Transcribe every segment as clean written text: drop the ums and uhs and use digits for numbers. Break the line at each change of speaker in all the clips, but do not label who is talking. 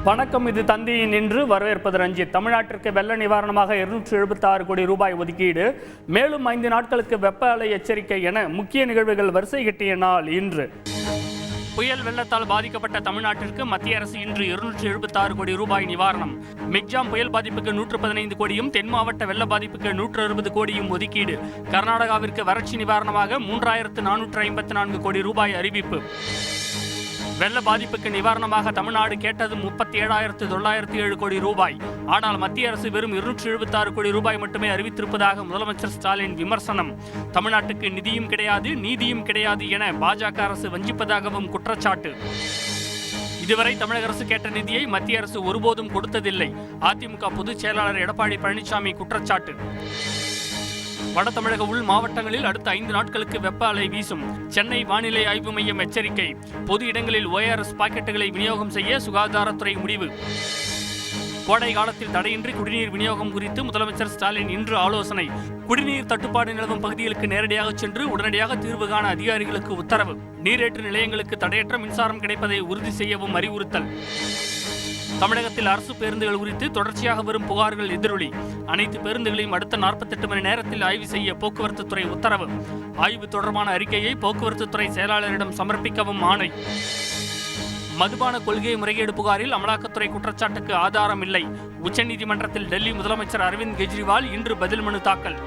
வணக்கம். இது தந்தியின் இன்று. வரவேற்பது ரஞ்சித். தமிழ்நாட்டிற்கு வெள்ள நிவாரணமாக 276 கோடி ரூபாய் ஒதுக்கீடு, மேலும் 5 நாட்களுக்கு வெப்ப அலை எச்சரிக்கை என முக்கிய நிகழ்வுகள் வரிசை கட்டிய நாள் இன்று. புயல் வெள்ளத்தால் பாதிக்கப்பட்ட தமிழ்நாட்டிற்கு மத்திய அரசு இன்று 276 கோடி ரூபாய் நிவாரணம். மிக்ஜாம் புயல் பாதிப்புக்கு 115 கோடியும், தென் மாவட்ட வெள்ள பாதிப்புக்கு 160 கோடியும் ஒதுக்கீடு. கர்நாடகாவிற்கு வறட்சி நிவாரணமாக 3454 கோடி ரூபாய் அறிவிப்பு. வெள்ள பாதிப்புக்கு நிவாரணமாக தமிழ்நாடு கேட்டது 37,907 கோடி ரூபாய். ஆனால் மத்திய அரசு வெறும் 276 கோடி ரூபாய் மட்டுமே அறிவித்திருப்பதாக முதலமைச்சர் ஸ்டாலின் விமர்சனம். தமிழ்நாட்டுக்கு நிதியும் கிடையாது, நீதியும் கிடையாது என பாஜக அரசு வஞ்சிப்பதாகவும் குற்றச்சாட்டு. இதுவரை தமிழக அரசு கேட்ட நிதியை மத்திய அரசு ஒருபோதும் கொடுத்ததில்லை. அதிமுக பொதுச் செயலாளர் எடப்பாடி பழனிசாமி குற்றச்சாட்டு. வட தமிழக உள் மாவட்டங்களில் அடுத்த 5 நாட்களுக்கு வெப்ப அலை வீசும். சென்னை வானிலை ஆய்வு மையம் எச்சரிக்கை. பொது இடங்களில் ORS பாக்கெட்டுகளை விநியோகம் செய்ய சுகாதாரத்துறை முடிவு. கோடை காலத்தில் தடையின்றி குடிநீர் விநியோகம் குறித்து முதலமைச்சர் ஸ்டாலின் இன்று ஆலோசனை. குடிநீர் தட்டுப்பாடு நிலவும் பகுதிகளுக்கு நேரடியாக சென்று உடனடியாக தீர்வு காண அதிகாரிகளுக்கு உத்தரவு. நீரேற்று நிலையங்களுக்கு தடையற்ற மின்சாரம் கிடைப்பதை உறுதி செய்யவும் அறிவுறுத்தல். தமிழகத்தில் அரசு பேருந்துகள் குறித்து தொடர்ச்சியாக வரும் புகார்கள் எதிரொலி. அனைத்து பேருந்துகளையும் அடுத்த 48 மணி நேரத்தில் ஆய்வு செய்ய போக்குவரத்து துறை உத்தரவு. ஆய்வு தொடர்பான அறிக்கையை போக்குவரத்து துறை செயலாளரிடம் சமர்ப்பிக்கவும் ஆணை. மதுபான கொள்கை முறைகேடு புகாரில் அமலாக்கத்துறை குற்றச்சாட்டுக்கு ஆதாரம் இல்லை. உச்சநீதிமன்றத்தில் டெல்லி முதலமைச்சர் அரவிந்த் கெஜ்ரிவால் இன்று பதில் மனு தாக்கல்.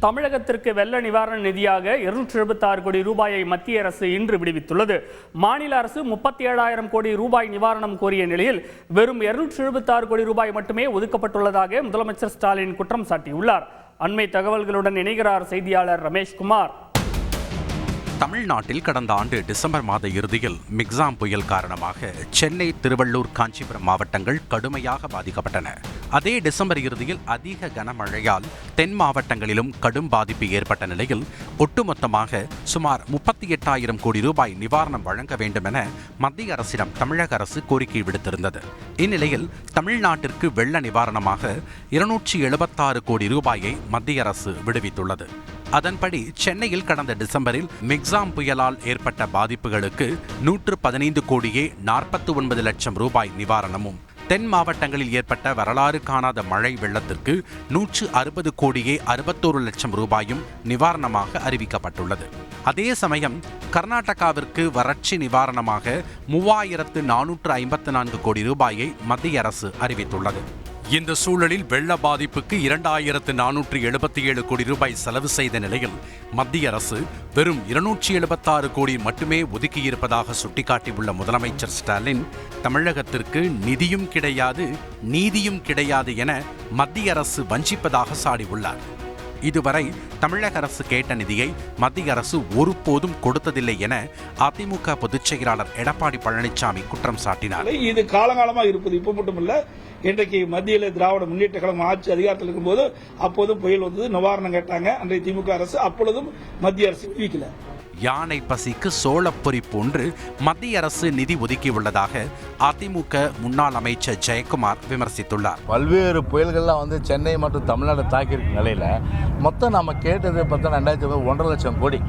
தமிழகத்திற்கு வெள்ள நிவாரண நிதியாக 276 கோடி ரூபாயை மத்திய அரசு இன்று விடுவித்துள்ளது. மாநில அரசு 37,000 கோடி ரூபாய் நிவாரணம் கோரிய நிலையில் வெறும் 276 கோடி ரூபாய் மட்டுமே ஒதுக்கப்பட்டுள்ளதாக முதலமைச்சர் ஸ்டாலின் குற்றம் சாட்டியுள்ளார். அண்மை தகவல்களுடன் இணைகிறார் செய்தியாளர் ரமேஷ்குமார்.
தமிழ்நாட்டில் கடந்த ஆண்டு டிசம்பர் மாத இறுதியில் மிக்ஜாம் புயல் காரணமாக சென்னை, திருவள்ளூர், காஞ்சிபுரம் மாவட்டங்கள் கடுமையாக பாதிக்கப்பட்டன. அதே டிசம்பர் இறுதியில் அதிக கனமழையால் தென் மாவட்டங்களிலும் கடும் பாதிப்பு ஏற்பட்ட நிலையில் ஒட்டுமொத்தமாக சுமார் 38,000 கோடி ரூபாய் நிவாரணம் வழங்க வேண்டும் என மத்திய அரசிடம் தமிழக அரசு கோரிக்கை விடுத்திருந்தது. இந்நிலையில் தமிழ்நாட்டிற்கு வெள்ள நிவாரணமாக 276 கோடி ரூபாயை மத்திய அரசு விடுவித்துள்ளது. அதன்படி சென்னையில் கடந்த டிசம்பரில் மிக்ஜாம் புயலால் ஏற்பட்ட பாதிப்புகளுக்கு 115 கோடியே 49 லட்சம் ரூபாய் நிவாரணமும், தென் மாவட்டங்களில் ஏற்பட்ட வரலாறு காணாத மழை வெள்ளத்திற்கு 160 கோடியே 61 லட்சம் ரூபாயும் நிவாரணமாக அறிவிக்கப்பட்டுள்ளது. அதே சமயம் கர்நாடகாவிற்கு வறட்சி நிவாரணமாக 3,454 கோடி ரூபாயை மத்திய அரசு அறிவித்துள்ளது. இந்த சூழலில் வெள்ள பாதிப்புக்கு 2,477 கோடி ரூபாய் செலவு செய்த நிலையில் மத்திய அரசு வெறும் 276 கோடி மட்டுமே ஒதுக்கியிருப்பதாக சுட்டிக்காட்டியுள்ள முதலமைச்சர் ஸ்டாலின், தமிழகத்திற்கு நிதியும் கிடையாது, நீதியும் கிடையாது என மத்திய அரசு வஞ்சிப்பதாக சாடியுள்ளார். இதுவரை தமிழக அரசு கேட்ட நிதியை மத்திய அரசு ஒருபோதும் கொடுத்ததில்லை என அதிமுக பொதுச் செயலாளர் எடப்பாடி பழனிசாமி குற்றம் சாட்டினார்.
இது காலகாலமாக இருப்பது இப்ப மட்டுமல்ல, இன்றைக்கு மத்தியில் திராவிட முன்னேற்ற கழகம் ஆட்சி அதிகாரத்தில் இருக்கும்போது அப்போதும் புயல் வந்தது, நிவாரணம் கேட்டாங்க. அன்றைய திமுக அரசு அப்பொழுதும் மத்திய அரசு விதிக்கல.
யானை பசிக்கு சோளப்பொரி போன்று மத்திய அரசு நிதி ஒதுக்கியுள்ளதாக அதிமுக முன்னாள் அமைச்சர் ஜெயக்குமார் விமர்சித்துள்ளார்.
பல்வேறு புயல்கள்லாம் சென்னை மற்றும் தமிழ்நாடு தாக்கியிருக்க நிலையில மொத்தம் நம்ம கேட்டது பார்த்தா 1,500 லட்சம் கோடி.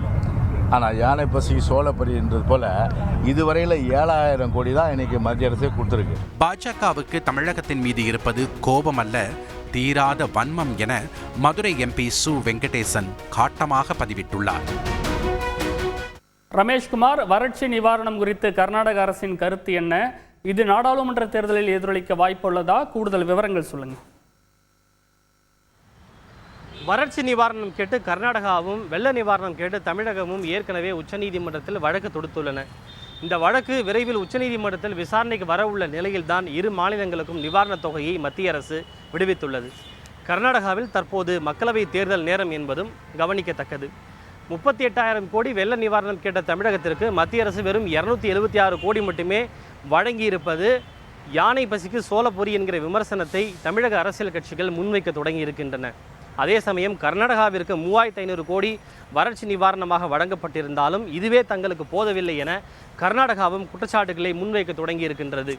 ஆனால் யானை பசிக்கு சோளப்பொரின்றது போல இதுவரையில் 7,000 கோடி தான் இன்னைக்கு மத்திய அரசே கொடுத்துருக்கு.
பாஜகவுக்கு தமிழகத்தின் மீது இருப்பது கோபம் அல்ல, தீராத வன்மம் என மதுரை MP சு வெங்கடேசன் காட்டமாக பதிவிட்டுள்ளார்.
ரமேஷ்குமார், வறட்சி நிவாரணம் குறித்து கர்நாடக அரசின் கருத்து என்ன? இது நாடாளுமன்ற தேர்தலில் எதிரொலிக்க வாய்ப்புள்ளதா? கூடுதல் விவரங்கள் சொல்லுங்கள்.
வறட்சி நிவாரணம் கேட்டு கர்நாடகாவும், வெள்ள நிவாரணம் கேட்டு தமிழகமும் ஏற்கனவே உச்சநீதிமன்றத்தில் வழக்கு தொடுத்துள்ளன. இந்த வழக்கு விரைவில் உச்சநீதிமன்றத்தில் விசாரணைக்கு வரவுள்ள நிலையில்தான் இரு மாநிலங்களுக்கும் நிவாரணத் தொகையை மத்திய அரசு விடுவித்துள்ளது. கர்நாடகாவில் தற்போது மக்களவை தேர்தல் நேரம் என்பதும் கவனிக்கத்தக்கது. 38,000 கோடி வெள்ள நிவாரணம் கேட்ட தமிழகத்திற்கு மத்திய அரசு வெறும் 276 கோடி மட்டுமே வழங்கியிருப்பது யானை பசிக்கு சோளப்பொரி என்கிற விமர்சனத்தை தமிழக அரசியல் கட்சிகள் முன்வைக்க தொடங்கி இருக்கின்றன. அதே சமயம் கர்நாடகாவிற்கு 3,500 கோடி வறட்சி நிவாரணமாக வழங்கப்பட்டிருந்தாலும் இதுவே தங்களுக்கு போதவில்லை என கர்நாடகாவும் குற்றச்சாட்டுகளை முன்வைக்க தொடங்கி இருக்கின்றது.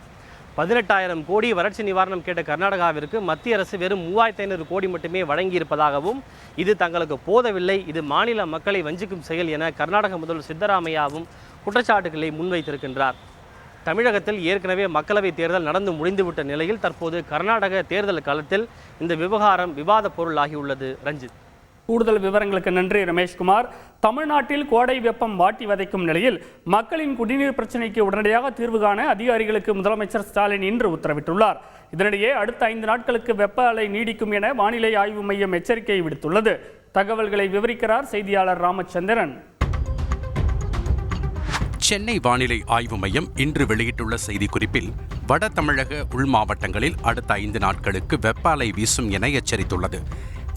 18,000 கோடி வறட்சி நிவாரணம் கேட்ட கர்நாடகாவிற்கு மத்திய அரசு வெறும் 3,500 கோடி மட்டுமே வழங்கியிருப்பதாகவும், இது தங்களுக்கு போதவில்லை, இது மாநில மக்களை வஞ்சிக்கும் செயல் என கர்நாடக முதல்வர் சித்தராமையாவும் குற்றச்சாட்டுகளை முன்வைத்திருக்கின்றார். தமிழகத்தில் ஏற்கனவே மக்களவைத் தேர்தல் நடந்து முடிந்துவிட்ட நிலையில் தற்போது கர்நாடக தேர்தல் காலத்தில் இந்த விவகாரம் விவாத பொருளாகியுள்ளது. ரஞ்சித்,
கூடுதல் விவரங்களுக்கு நன்றி ரமேஷ்குமார். தமிழ்நாட்டில் கோடை வெப்பம் வாட்டி வதைக்கும் நிலையில் மக்களின் குடிநீர் பிரச்சினைக்கு உடனடியாக தீர்வு காண அதிகாரிகளுக்கு முதலமைச்சர் ஸ்டாலின் இன்று உத்தரவிட்டுள்ளார். இதனிடையே அடுத்த 5 நாட்களுக்கு வெப்ப அலை நீடிக்கும் என வானிலை ஆய்வு மையம் எச்சரிக்கை விடுத்துள்ளது. தகவல்களை விவரிக்கிறார் செய்தியாளர் ராமச்சந்திரன்.
சென்னை வானிலை ஆய்வு மையம் இன்று வெளியிட்டுள்ள செய்திக்குறிப்பில் வட தமிழக உள் மாவட்டங்களில் அடுத்த 5 நாட்களுக்கு வெப்ப அலை வீசும் என எச்சரித்துள்ளது.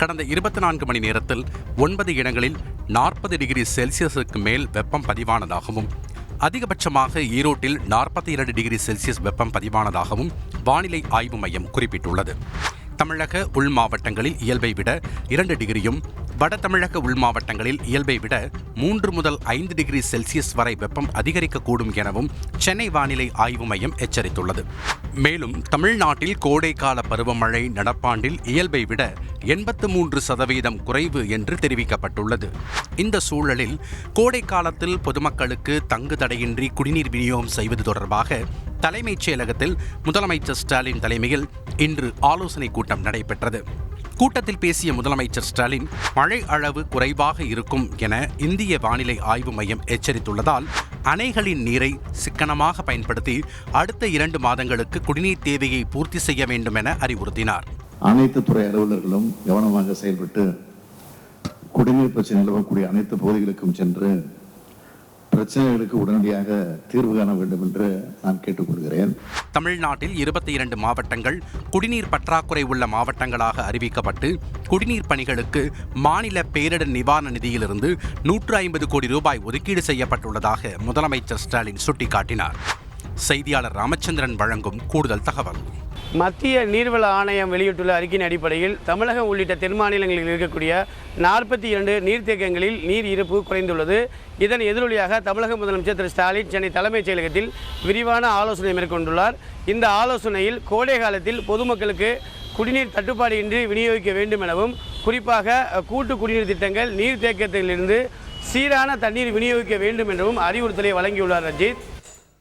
கடந்த 24 மணி நேரத்தில் 9 இடங்களில் 40 டிகிரி செல்சியஸுக்கு மேல் வெப்பம் பதிவானதாகவும் அதிகபட்சமாக ஈரோட்டில் 42 டிகிரி செல்சியஸ் வெப்பம் பதிவானதாகவும் வானிலை ஆய்வு மையம் குறிப்பிட்டுள்ளது. தமிழக உள் மாவட்டங்களில் இயல்பை விட 2 டிகிரியும் வட தமிழக உள் மாவட்டங்களில் இயல்பை விட 3 முதல் 5 டிகிரி செல்சியஸ் வரை வெப்பம் அதிகரிக்கக்கூடும் எனவும் சென்னை வானிலை ஆய்வு மையம் எச்சரித்துள்ளது. மேலும் தமிழ்நாட்டில் கோடைக்கால பருவமழை நடப்பாண்டில் இயல்பை விட 83% குறைவு என்று தெரிவிக்கப்பட்டுள்ளது. இந்த சூழலில் கோடை காலத்தில் பொதுமக்களுக்கு தங்கு தடையின்றி குடிநீர் விநியோகம் செய்வது தொடர்பாக தலைமைச் செயலகத்தில் முதலமைச்சர் ஸ்டாலின் தலைமையில் இன்று ஆலோசனைக் கூட்டம் நடைபெற்றது. கூட்டத்தில் பேசிய முதலமைச்சர் ஸ்டாலின் மழை அளவு குறைவாக இருக்கும் என இந்திய வானிலை ஆய்வு மையம் எச்சரித்துள்ளதால் அணைகளின் நீரை சிக்கனமாக பயன்படுத்தி அடுத்த 2 மாதங்களுக்கு குடிநீர் தேவையை பூர்த்தி செய்ய வேண்டும் என அறிவுறுத்தினார்.
அனைத்து துறை அலுவலர்களும் கவனமாக செயல்பட்டு குடிநீர் பிரச்சனை நிலவக்கூடிய அனைத்து பகுதிகளுக்கும் சென்று பிரச்சனைகளுக்கு உடனடியாக தீர்வு காண வேண்டும் என்று நான் கேட்டுக்கொள்கிறேன்.
தமிழ்நாட்டில் 22 மாவட்டங்கள் குடிநீர் பற்றாக்குறை உள்ள மாவட்டங்களாக அறிவிக்கப்பட்டு குடிநீர் பணிகளுக்கு மாநில பேரிடர் நிவாரண நிதியிலிருந்து 150 கோடி ரூபாய் ஒதுக்கீடு செய்யப்பட்டுள்ளதாக முதலமைச்சர் ஸ்டாலின் சுட்டிக்காட்டினார். செய்தியாளர் ராமச்சந்திரன் வழங்கும் கூடுதல் தகவல்.
மத்திய நீர்வள ஆணையம் வெளியிட்டுள்ள அறிக்கையின் அடிப்படையில் தமிழகம் உள்ளிட்ட தென் மாநிலங்களில் இருக்கக்கூடிய 42 நீர்த்தேக்கங்களில் நீர் இருப்பு குறைந்துள்ளது. இதன் எதிரொலியாக தமிழக முதலமைச்சர் திரு ஸ்டாலின் சென்னை தலைமைச் செயலகத்தில் விரிவான ஆலோசனை மேற்கொண்டுள்ளார். இந்த ஆலோசனையில் கோடை காலத்தில் பொதுமக்களுக்கு குடிநீர் தட்டுப்பாடு இன்றி விநியோகிக்க வேண்டும் எனவும் குறிப்பாக கூட்டு குடிநீர் திட்டங்கள் நீர்த்தேக்கத்திலிருந்து சீரான தண்ணீர் விநியோகிக்க வேண்டும் எனவும் அறிவுறுத்தலை வழங்கியுள்ளார். ரஞ்சித்,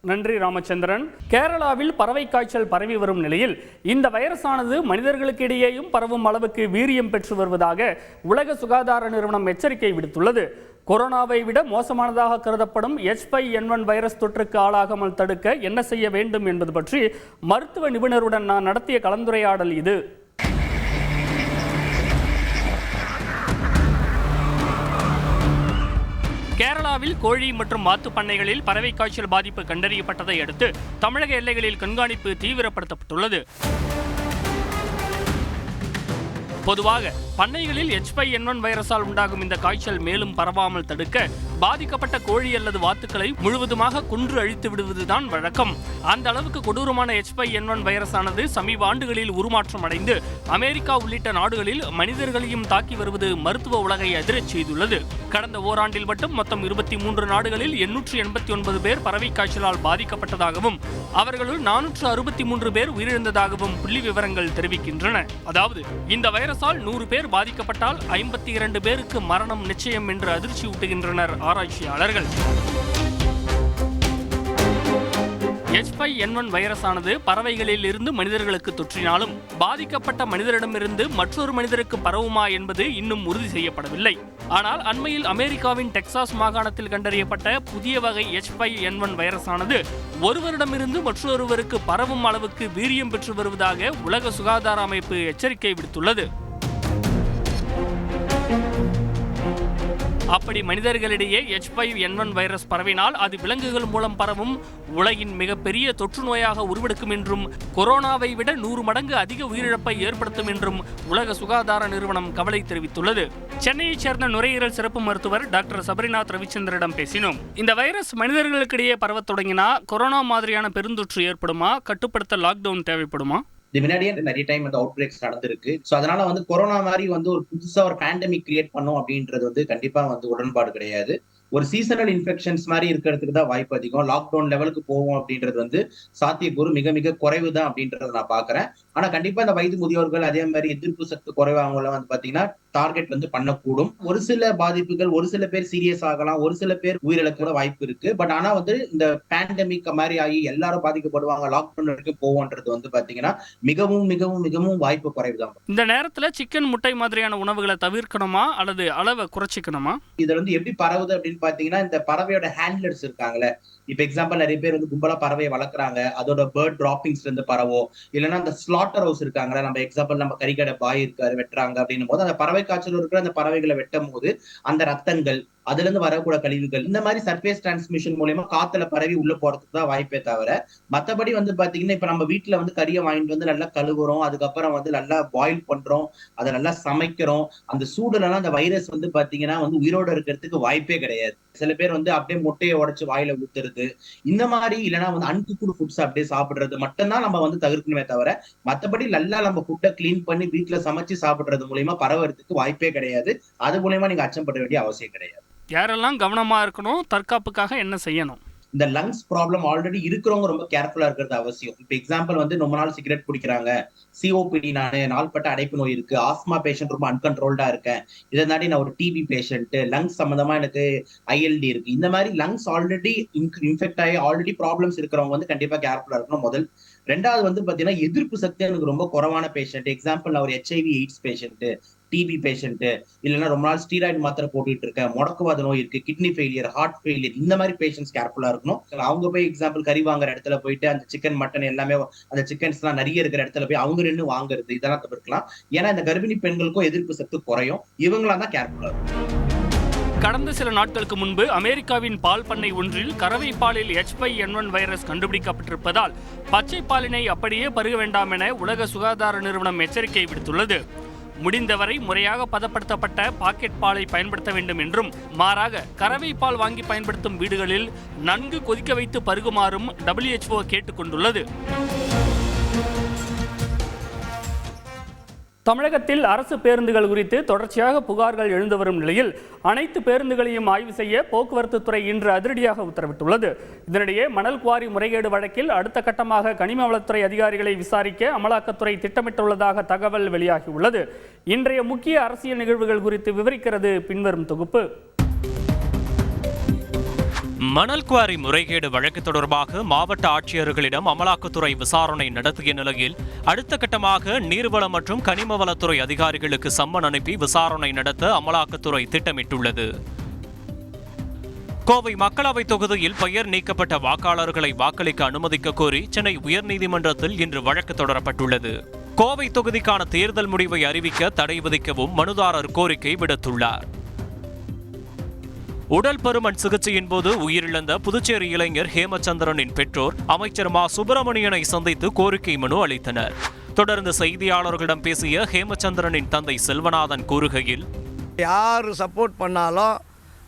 நன்றி ராமச்சந்திரன். கேரளாவில் பறவை காய்ச்சல் பரவி வரும் நிலையில் இந்த வைரஸானது மனிதர்களுக்கு இடையேயும் பரவும் அளவுக்கு வீரியம் பெற்று வருவதாக உலக சுகாதார நிறுவனம் எச்சரிக்கை விடுத்துள்ளது. கொரோனாவை விட மோசமானதாக கருதப்படும் H5N1 வைரஸ் தொற்றுக்கு ஆளாகாமல் தடுக்க என்ன செய்ய வேண்டும் என்பது பற்றி மருத்துவ நிபுணருடன் நான் நடத்திய கலந்துரையாடல் இது. கேரளாவில் கோழி மற்றும் மாத்து பண்ணைகளில் பறவை காய்ச்சல் பாதிப்பு கண்டறியப்பட்டதை அடுத்து தமிழக எல்லைகளில் கண்காணிப்பு தீவிரப்படுத்தப்பட்டுள்ளது. பொதுவாக பண்ணைகளில் H5N1 வைரஸால் உண்டாகும் இந்த காய்ச்சல் மேலும் பரவாமல் தடுக்க பாதிக்கப்பட்ட கோழி அல்லது வாத்துக்களை முழுவதுமாக கொன்று அழித்து விடுவதுதான் வழக்கம். அந்த அளவுக்கு கொடூரமான H5N1 வைரஸானது சமீப ஆண்டுகளில் உருமாற்றம் அடைந்து அமெரிக்கா உள்ளிட்ட நாடுகளில் மனிதர்களையும் தாக்கி வருவது மருத்துவ உலகை அதிரச் செய்துள்ளது. கடந்த ஓராண்டில் மட்டும் மொத்தம் 23 நாடுகளில் 889 பேர் பறவை காய்ச்சலால் பாதிக்கப்பட்டதாகவும் அவர்களுள் 463 பேர் உயிரிழந்ததாகவும் புள்ளி விவரங்கள் தெரிவிக்கின்றன. அதாவது இந்த வைரஸால் 100 பேர் பாதிக்கப்பட்டால் 52 பேருக்கு மரணம் நிச்சயம் என்று அதிர்ச்சியூட்டுகின்றனர் ஆராய்ச்சியாளர்கள். H5N1 வைரஸானது பறவைகளில் இருந்து மனிதர்களுக்கு தொற்றினாலும் பாதிக்கப்பட்ட மனிதரிடமிருந்து மற்றொரு மனிதருக்கு பரவுமா என்பது இன்னும் உறுதி செய்யப்படவில்லை. ஆனால் அண்மையில் அமெரிக்காவின் டெக்சாஸ் மாகாணத்தில் கண்டறியப்பட்ட புதிய வகை H5N1 வைரஸானது ஒருவரிடமிருந்து மற்றொருவருக்கு பரவும் அளவுக்கு வீரியம் பெற்று வருவதாக உலக சுகாதார அமைப்பு எச்சரிக்கை விடுத்துள்ளது. அப்படி மனிதர்களிடையே H5N1 வைரஸ் பரவினால் அது விலங்குகள் மூலம் பரவும் உலகின் மிகப்பெரிய தொற்று நோயாக உருவெடுக்கும் என்றும் கொரோனாவை விட 100 மடங்கு அதிக உயிரிழப்பை ஏற்படுத்தும் என்றும் உலக சுகாதார நிறுவனம் கவலை தெரிவித்துள்ளது. சென்னையைச் சேர்ந்த நுரையீரல் சிறப்பு மருத்துவர் டாக்டர் சபரிநாத் ரவிச்சந்திரிடம் பேசினோம். இந்த வைரஸ் மனிதர்களுக்கிடையே பரவத் தொடங்கினா கொரோனா மாதிரியான பெருந்தொற்று ஏற்படுமா? கட்டுப்படுத்த லாக்டவுன் தேவைப்படுமா?
இது முன்னாடியே நிறைய டைம் வந்து அவுட் பிரேக்ஸ் நடந்திருக்கு. ஸோ அதனால வந்து கொரோனா மாதிரி வந்து ஒரு புதுசா ஒரு பேண்டமிக் கிரியேட் பண்ணும் அப்படின்றது வந்து கண்டிப்பா வந்து உடன்பாடு கிடையாது. ஒரு சீசனல் இன்ஃபெக்ஷன்ஸ் மாதிரி இருக்கிறதுக்கு தான் வாய்ப்பு அதிகம். லாக்டவுன் லெவலுக்கு போவோம் அப்படின்றது வந்து சாத்தியக்கூறு மிக மிக குறைவு தான் அப்படின்றத நான் பாக்குறேன். ஆனா கண்டிப்பா இந்த வயது முதியோர்கள் அதே மாதிரி எதிர்ப்பு சக்தி குறைவானவங்கள வந்து பாத்தீங்கன்னா டார்கெட் வந்து பண்ணக்கூடும். ஒரு சில பாதிப்புகள், ஒரு சில பேர் சீரியஸ் ஆகலாம், ஒரு சில பேர் உயிரிழக்க கூட வாய்ப்பு இருக்கு. பட் ஆனா வந்து இந்த பேண்டமிக் மாதிரி ஆகி எல்லாரும் பாதிக்கப்படுவாங்க, லாக்டவுன் வரைக்கும் போவோன்றது வந்து பாத்தீங்கன்னா மிகவும் மிகவும் மிகவும் வாய்ப்பு குறைவுதான்.
இந்த நேரத்துல சிக்கன், முட்டை மாதிரியான உணவுகளை தவிர்க்கணுமா அல்லது அளவை குறைச்சிக்கணுமா?
இதுல வந்து எப்படி பரவுது அப்படின்னு பாத்தீங்கன்னா, இந்த பறவையோட ஹேண்ட்லர்ஸ் இருக்காங்களே, இப்ப எக்ஸாம்பிள் நிறைய பேர் வந்து கும்பலா பறவையை வளர்க்குறாங்க, அதோட பேர்ட் டிராப்பிங்ஸ்ல இருந்து பரவும். இல்லைன்னா அந்த ஸ்லாட்டர் ஹவுஸ் இருக்காங்களே, நம்ம எக்ஸாம்பிள் நம்ம கறிக்கடை பாய் இருக்காரு வெட்டுறாங்க அப்படின்னும் போது அந்த பறவை காய்ச்சல் இருக்கிற அந்த பறவைகளை வெட்டும் போது அந்த ரத்தங்கள், அதுல இருந்து வரக்கூட கழிவுகள், இந்த மாதிரி சர்ஃபேஸ் டிரான்ஸ்மிஷன் மூலமா காத்துல பரவி உள்ள போறதுக்கு தான் வாய்ப்பே தவிர, மத்தபடி வந்து பாத்தீங்கன்னா இப்ப நம்ம வீட்டுல வந்து கறியை வாங்கிட்டு வந்து நல்லா கழுவுறோம், அதுக்கப்புறம் வந்து நல்லா பாயில் பண்றோம், அதை நல்லா சமைக்கிறோம், அந்த சூடுலாம் அந்த வைரஸ் வந்து பாத்தீங்கன்னா வந்து உயிரோட இருக்கிறதுக்கு வாய்ப்பே கிடையாது. சில பேர் வந்து அப்படியே முட்டையை உடைச்சு வாயில ஊத்துறது, இந்த மாதிரி இல்லைன்னா வந்து அன்குக்குடு ஃபுட்ஸ் அப்படியே சாப்பிடுறது மட்டும்தான் நம்ம வந்து தவிர்க்கணுமே தவிர, மத்தபடி நல்லா நம்ம ஃபுட்டை கிளீன் பண்ணி வீட்டுல சமைச்சு சாப்பிடுறது மூலியமா பரவறதுக்கு வாய்ப்பே கிடையாது. அது மூலியமா நீங்க அச்சப்பட வேண்டிய அவசியம் கிடையாது.
யாரெல்லாம் கவனமா இருக்கணும், தற்காப்புக்காக என்ன செய்யணும்?
இந்த லங்ஸ் ப்ராப்ளம் ஆல்ரெடி இருக்கிறவங்க ரொம்ப கேர்ஃபுல்லா இருக்கிறது அவசியம். இப்ப எக்ஸாம்பிள் வந்து ரொம்ப நாள் சிகரெட் குடிக்கிறாங்க, சிஓபிடி, நாள்பட்ட அடைப்பு நோய் இருக்கு, ஆஸ்மா பேஷண்ட் ரொம்ப அன்கண்ட்ரோல்டா இருக்கேன், இதை தாண்டி நான் ஒரு டிபி பேஷண்ட், லங்ஸ் சம்பந்தமா எனக்கு ஐஎல்டி இருக்கு, இந்த மாதிரி லங்ஸ் ஆல்ரெடி இன்ஃபெக்ட் ஆகி ஆல்ரெடி ப்ராப்ளம்ஸ் இருக்கிறவங்க வந்து கண்டிப்பா கேர்ஃபுல்லா இருக்கணும் முதல். ரெண்டாவது வந்து பாத்தீங்கன்னா எதிர்ப்பு சக்தி எனக்கு ரொம்ப குறைவான பேஷண்ட், எக்ஸாம்பிள் நான் ஒரு HIV AIDS patient, TB patient, இல்லைன்னா ரொம்ப நாள் ஸ்டீராய்டு மாத்திரை போட்டுட்டு இருக்கேன், முடக்குவாத நோய் இருக்கு, கிட்னி ஃபெயிலியர், ஹார்ட் ஃபெயிலியர், இந்த மாதிரி பேஷண்ட்ஸ் கேர்ஃபுல்லா இருக்கணும். அவங்க போய் எக்ஸாம்பிள் கறி வாங்குற இடத்துல போயிட்டு அந்த சிக்கன், மட்டன் எல்லாமே அந்த சிக்கன்ஸ் எல்லாம் நிறைய இருக்கிற இடத்துல போய் அவங்க ரெண்டு வாங்குறது, இதெல்லாம் தவிர்க்கலாம். ஏன்னா இந்த கர்ப்பிணி பெண்களுக்கும் எதிர்ப்பு சக்தி குறையும், இவங்களாம் தான் கேர்ஃபுல்லா இருக்கும்.
கடந்த சில நாட்களுக்கு முன்பு அமெரிக்காவின் பால் பண்ணை ஒன்றில் கறவை பாலில் H5N1 வைரஸ் கண்டுபிடிக்கப்பட்டிருப்பதால் பச்சை பாலினை அப்படியே பருக வேண்டாம் என உலக சுகாதார நிறுவனம் எச்சரிக்கை விடுத்துள்ளது. முடிந்தவரை முறையாக பதப்படுத்தப்பட்ட பாக்கெட் பாலை பயன்படுத்த வேண்டும் என்றும், மாறாக கறவை பால் வாங்கி பயன்படுத்தும் வீடுகளில் நன்கு கொதிக்க வைத்து பருகுமாறும் WHO கேட்டுக்கொண்டுள்ளது. தமிழகத்தில் அரசு பேருந்துகள் குறித்து தொடர்ச்சியாக புகார்கள் எழுந்து வரும் நிலையில் அனைத்து பேருந்துகளையும் ஆய்வு செய்ய போக்குவரத்து துறை இன்று அதிரடியாக உத்தரவிட்டுள்ளது. இதனிடையே மணல் குவாரி முறைகேடு வழக்கில் அடுத்த கட்டமாக கனிம வளத்துறை அதிகாரிகளை விசாரிக்க அமலாக்கத்துறை திட்டமிட்டுள்ளதாக தகவல் வெளியாகியுள்ளது. இன்றைய முக்கிய அரசியல் நிகழ்வுகள் குறித்து விவரிக்கிறது பின்வரும் தொகுப்பு.
மணல் குவாரி முறைகேடு வழக்கு தொடர்பாக மாவட்ட ஆட்சியர்களிடம் அமலாக்கத்துறை விசாரணை நடத்திய நிலையில் அடுத்த கட்டமாக நீர்வளம் மற்றும் கனிம வளத்துறை அதிகாரிகளுக்கு சம்மன் அனுப்பி விசாரணை நடத்த அமலாக்கத்துறை திட்டமிட்டுள்ளது. கோவை மக்களவை தொகுதியில் பெயர் நீக்கப்பட்ட வாக்காளர்களை வாக்களிக்க அனுமதிக்க கோரி சென்னை உயர்நீதிமன்றத்தில் இன்று வழக்கு தொடரப்பட்டுள்ளது. கோவை தொகுதிக்கான தேர்தல் முடிவை அறிவிக்க தடை விதிக்கவும் மனுதாரர் கோரிக்கை விடுத்துள்ளார். உடல் பருமன் சிகிச்சையின் போது உயிரிழந்த புதுச்சேரி இளைஞர் ஹேமச்சந்திரனின் பெற்றோர் அமைச்சர் மா சுப்பிரமணியனை சந்தித்து கோரிக்கை மனு அளித்தனர். தொடர்ந்து செய்தியாளர்களிடம் பேசிய ஹேமச்சந்திரனின் தந்தை செல்வநாதன் கூறுகையில்,
யார் சப்போர்ட் பண்ணாலும்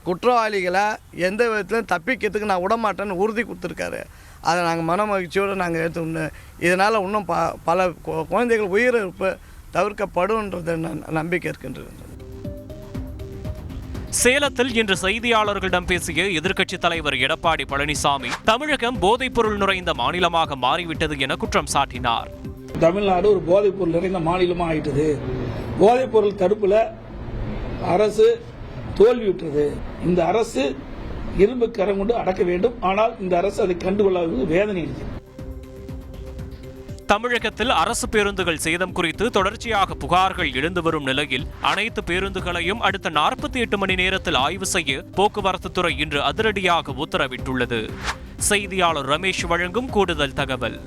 குற்றவாளிகளை எந்த விதத்திலும் தப்பிக்கிறதுக்கு நான் விடமாட்டேன்னு உறுதி கொடுத்துருக்காரு. அதை நாங்கள் மன மகிழ்ச்சியோடு நாங்கள் எடுத்துக்கணும். இதனால் இன்னும் பல குழந்தைகள் உயிரிழப்பு தவிர்க்கப்படும்ன்றது நம்பிக்கை இருக்கின்றது.
சேலத்தில் இன்று செய்தியாளர்களிடம் பேசிய எதிர்க்கட்சித் தலைவர் எடப்பாடி பழனிசாமி, தமிழகம் போதைப்பொருள் நிறைந்த மாநிலமாக மாறிவிட்டது என குற்றம் சாட்டினார்.
தமிழ்நாடு ஒரு போதைப்பொருள் நிறைந்த மாநிலமாக ஆயிட்டது. போதைப்பொருள் தடுப்புல அரசு தோல்வியுற்றது. இந்த அரசு இரும்பு கரம் கொண்டு அடக்க வேண்டும். ஆனால் இந்த அரசு அதை கண்டுகொள்ளாதது வேதனை இருக்கிறது.
தமிழகத்தில் அரசு பேருந்துகள் சேதம் குறித்து தொடர்ச்சியாக புகார்கள் எழுந்து வரும் நிலையில் அனைத்து பேருந்துகளையும் அடுத்த 48 மணி நேரத்தில் ஆய்வு செய்ய போக்குவரத்து துறை இன்று அதிரடியாக உத்தரவிட்டுள்ளது. செய்தியாளர் ரமேஷ் வழங்கும் கூடுதல் தகவல்.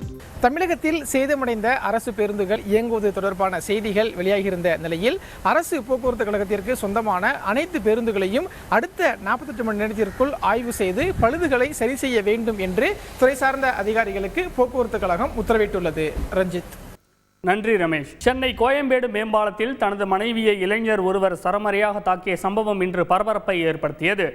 தமிழகத்தில் சேதமடைந்த அரசு பேருந்துகள் இயங்குவது தொடர்பான செய்திகள் வெளியாகியிருந்த நிலையில் அரசு போக்குவரத்து கழகத்திற்கு சொந்தமான அனைத்து பேருந்துகளையும் அடுத்த 48 மணி நேரத்திற்குள் ஆய்வு செய்து பழுதுகளை சரி செய்ய வேண்டும் என்று துறை சார்ந்த அதிகாரிகளுக்கு போக்குவரத்து கழகம் உத்தரவிட்டுள்ளது. ரஞ்சித்.
நன்றி ரமேஷ். சென்னை கோயம்பேடு மேம்பாலத்தில் தனது மனைவியை இளைஞர் ஒருவர் சரமாரியாக தாக்கிய சம்பவம் இன்று பரபரப்பை ஏற்படுத்தியது.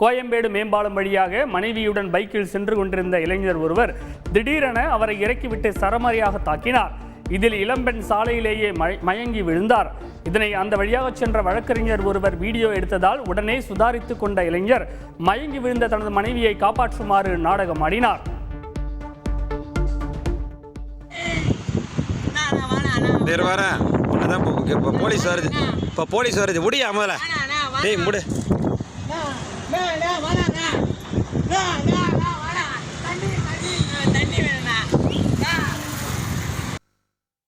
கோயம்பேடு மேம்பாலம் வழியாக மனைவியுடன் பைக்கில் சென்று கொண்டிருந்த இளைஞர் ஒருவர் திடீரென அவரை இறக்கிவிட்டு சரமாரியாக தாக்கினார். இதில் இளம்பெண் சாலையிலேயே மயங்கி விழுந்தார். இதனை அந்த வழியாக சென்ற வழக்கறிஞர் ஒருவர் வீடியோ எடுத்ததால் உடனே சுதாரித்துக் கொண்ட இளைஞர் மயங்கி விழுந்த தனது மனைவியை காப்பாற்றுமாறு நாடகம் ஆடினார்.
போலீஸ் வருது முடியா முதல்ல டேய் முடு.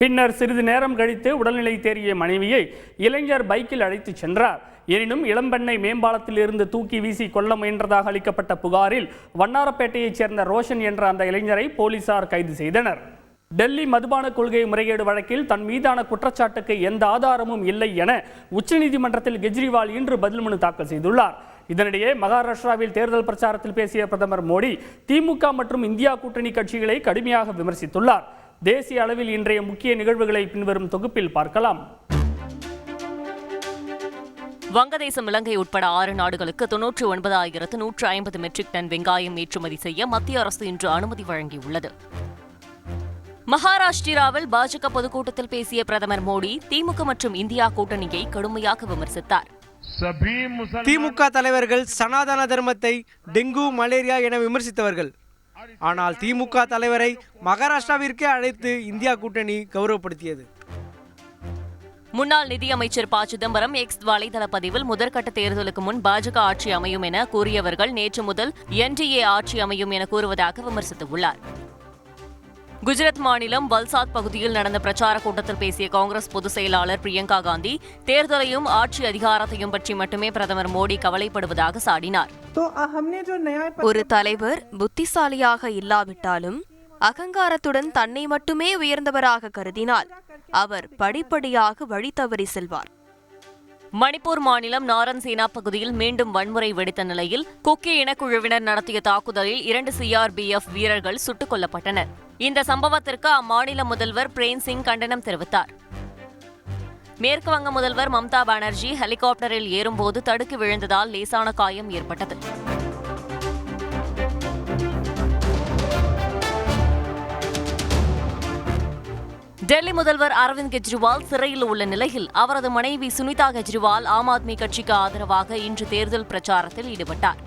பின்னர் சிறிது நேரம் கழித்து உடல்நிலை தேறிய மனைவியை இளைஞர் பைக்கில் அழைத்து சென்றார். எனினும் இளம்பெண்ணை மேம்பாலத்தில் இருந்து தூக்கி வீசி கொல்ல முயன்றதாக அளிக்கப்பட்ட புகாரில் வண்ணாரப்பேட்டையைச் சேர்ந்த ரோஷன் என்ற அந்த இளைஞரை போலீசார் கைது செய்தனர். டெல்லி மதுபான கொள்கை முறைகேடு வழக்கில் தன் மீதான குற்றச்சாட்டுக்கு எந்த ஆதாரமும் இல்லை என உச்சநீதிமன்றத்தில் கெஜ்ரிவால் இன்று பதில் மனு தாக்கல் செய்துள்ளார். இதனிடையே மகாராஷ்டிராவில் தேர்தல் பிரச்சாரத்தில் பேசிய பிரதமர் மோடி திமுக மற்றும் இந்தியா கூட்டணி கட்சிகளை கடுமையாக விமர்சித்துள்ளார். தேசிய அளவில் இன்றைய முக்கிய நிகழ்வுகளை பின்வரும் தொகுப்பில் பார்க்கலாம்.
வங்கதேசம், இலங்கை உட்பட 6 நாடுகளுக்கு 99,150 மெட்ரிக் டன் வெங்காயம் ஏற்றுமதி செய்ய மத்திய அரசு இன்று அனுமதி வழங்கியுள்ளது. மகாராஷ்டிராவில் பாஜக பொதுக்கூட்டத்தில் பேசிய பிரதமர் மோடி திமுக மற்றும் இந்தியா கூட்டணியை கடுமையாக விமர்சித்தார்.
திமுக தலைவர்கள் சனாதன தர்மத்தை டெங்கு, மலேரியா என விமர்சித்தவர்கள். ஆனால் திமுக தலைவரை மகாராஷ்டிராவிற்கே அழைத்து இந்தியா கூட்டணி கௌரவப்படுத்தியது.
முன்னாள் நிதியமைச்சர் ப. சிதம்பரம் எக்ஸ் வலைதள பதிவில் முதற்கட்ட தேர்தலுக்கு முன் பாஜக ஆட்சி அமையும் என கூறியவர்கள் நேற்று முதல் என்டிஏ ஆட்சி அமையும் என கூறுவதாக விமர்சித்துள்ளார். குஜராத் மாநிலம் வல்சாத் பகுதியில் நடந்த பிரச்சார கூட்டத்தில் பேசிய காங்கிரஸ் பொதுச் செயலாளர் பிரியங்கா காந்தி தேர்தலையும் ஆட்சி அதிகாரத்தையும் பற்றி மட்டுமே பிரதமர் மோடி கவலைப்படுவதாக சாடினார்.
ஒரு தலைவர் புத்திசாலியாக இல்லாவிட்டாலும் அகங்காரத்துடன் தன்னை மட்டுமே உயர்ந்தவராக கருதினால் அவர் படிப்படியாக வழி தவறி செல்வார்.
மணிப்பூர் மாநிலம் நாரன்சேனா பகுதியில் மீண்டும் வன்முறை வெடித்த நிலையில் குக்கி இனக்குழுவினர் நடத்திய தாக்குதலில் 2 CRPF வீரர்கள் சுட்டுக் கொல்லப்பட்டனர். இந்த சம்பவத்திற்கு அம்மாநில முதல்வர் பிரேம் சிங் கண்டனம் தெரிவித்தார். மேற்கு வங்க முதல்வர் மம்தா பானர்ஜி ஹெலிகாப்டரில் ஏறும்போது தடுக்கி விழுந்ததால் லேசான காயம் ஏற்பட்டது. டெல்லி முதல்வர் அரவிந்த் கெஜ்ரிவால் சிறையில் உள்ள நிலையில் அவரது மனைவி சுனிதா கெஜ்ரிவால் ஆம் ஆத்மி கட்சிக்கு ஆதரவாக இன்று தேர்தல் பிரச்சாரத்தில் ஈடுபட்டார்.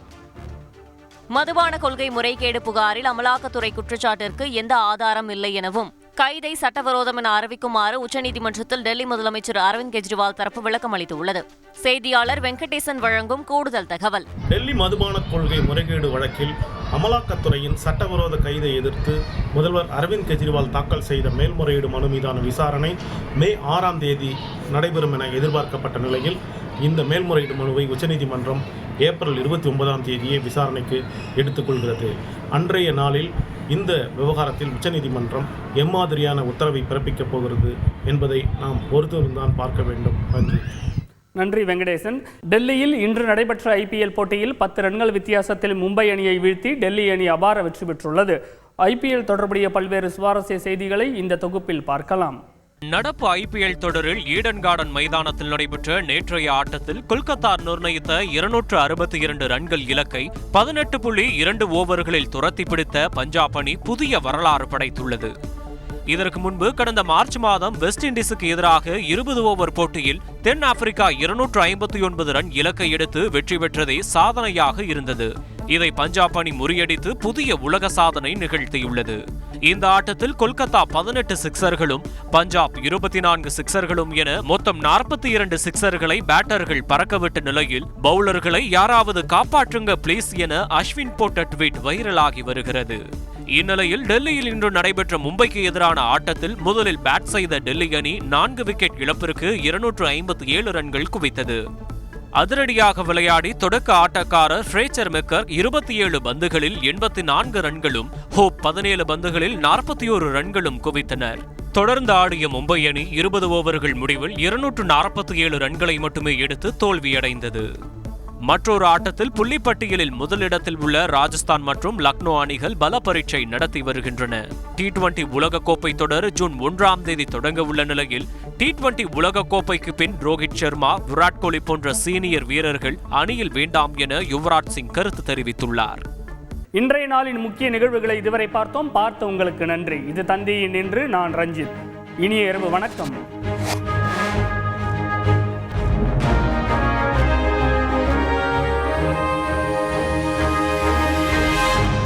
மதுபான கொள்கை முறைகேடு புகாரில் அமலாக்கத்துறை குற்றச்சாட்டிற்கு எந்த ஆதாரம் இல்லை எனவும் கைதை சட்டவிரோதம் என அறிவிக்குமாறு உச்சநீதிமன்றத்தில் டெல்லி முதலமைச்சர் அரவிந்த் கெஜ்ரிவால் தரப்பு விளக்கம் அளித்துள்ளது. செய்தியாளர் வெங்கடேசன் வழங்கும் கூடுதல் தகவல்.
டெல்லி மதுபான கொள்கை முறைகேடு வழக்கில் அமலாக்கத்துறையின் சட்டவிரோத கைதை எதிர்த்து முதல்வர் அரவிந்த் கெஜ்ரிவால் தாக்கல் செய்த மேல்முறையீடு மனு மீதான விசாரணை மே 6ஆம் தேதி நடைபெறும் என எதிர்பார்க்கப்பட்ட நிலையில் இந்த மேல்முறையீடு மனுவை உச்சநீதிமன்றம் ஏப்ரல் 29ஆம் தேதியே விசாரணைக்கு எடுத்துக்கொள்கிறது. அன்றைய நாளில் இந்த விவகாரத்தில் உச்சநீதிமன்றம் எம்மாதிரியான உத்தரவை பிறப்பிக்கப் போகிறது என்பதை நாம் பொறுத்திருந்தான் பார்க்க வேண்டும்.
நன்றி வெங்கடேசன். டெல்லியில் இன்று நடைபெற்ற IPL போட்டியில் 10 ரன்கள் வித்தியாசத்தில் மும்பை அணியை வீழ்த்தி டெல்லி அணி அபார வெற்றி பெற்றுள்ளது. IPL தொடர்புடைய பல்வேறு சுவாரஸ்ய செய்திகளை இந்த தொகுப்பில் பார்க்கலாம்.
நடப்பு IPL தொடரில் ஈடன் கார்டன் மைதானத்தில் நடைபெற்ற நேற்றைய ஆட்டத்தில் கொல்கத்தா நிர்ணயித்த 262 ரன்கள் இலக்கை 18.2 ஓவர்களில் துரத்தி பிடித்த பஞ்சாப் அணி புதிய வரலாறு படைத்துள்ளது. இதற்கு முன்பு கடந்த மார்ச் மாதம் வெஸ்ட் இண்டீஸுக்கு எதிராக 20 ஓவர் போட்டியில் தென் ஆப்பிரிக்கா 259 ரன் இலக்கை எடுத்து வெற்றி பெற்றதே சாதனையாக இருந்தது. இதை பஞ்சாப் அணி முறியடித்து புதிய உலக சாதனை நிகழ்த்தியுள்ளது. இந்த ஆட்டத்தில் கொல்கத்தா 18 சிக்சர்களும் பஞ்சாப் 24 சிக்சர்களும் என மொத்தம் 42 சிக்சர்களை பேட்டர்கள் பறக்கவிட்ட நிலையில் பவுலர்களை யாராவது காப்பாற்றுங்க பிளீஸ் என அஸ்வின் போட்ட ட்வீட் வைரலாகி வருகிறது. இந்நிலையில் டெல்லியில் இன்று நடைபெற்ற மும்பைக்கு எதிரான ஆட்டத்தில் முதலில் பேட் செய்த டெல்லி அணி 4 விக்கெட் இழப்பிற்கு 257 ரன்கள் குவித்தது. அதிரடியாக விளையாடி தொடக்க ஆட்டக்காரர் ஃப்ரேச்சர் மெக்கர் 27 பந்துகளில் 84 ரன்களும் ஹோப் 17 பந்துகளில் 41 ரன்களும் குவித்தனர். தொடர்ந்து ஆடிய மும்பை அணி 20 ஓவர்கள் முடிவில் 247 ரன்களை மட்டுமே எடுத்து தோல்வியடைந்தது. மற்றொரு ஆட்டத்தில் புள்ளிப்பட்டியலில் முதலிடத்தில் உள்ள ராஜஸ்தான் மற்றும் லக்னோ அணிகள் பல பரீட்சை நடத்தி வருகின்றன. T20 உலகக்கோப்பை தொடர் ஜூன் 1ஆம் தேதி தொடங்க உள்ள நிலையில் T20 உலகக்கோப்பைக்கு பின் ரோஹித் சர்மா, விராட் கோலி போன்ற சீனியர் வீரர்கள் அணியில் வேண்டாம் என யுவராஜ் சிங் கருத்து தெரிவித்துள்ளார்.
இன்றைய நாளின் முக்கிய நிகழ்வுகளை இதுவரை பார்த்த உங்களுக்கு நன்றி. இது தந்தியின் இன்று. நான் ரஞ்சித். இனிய இரவு வணக்கம்.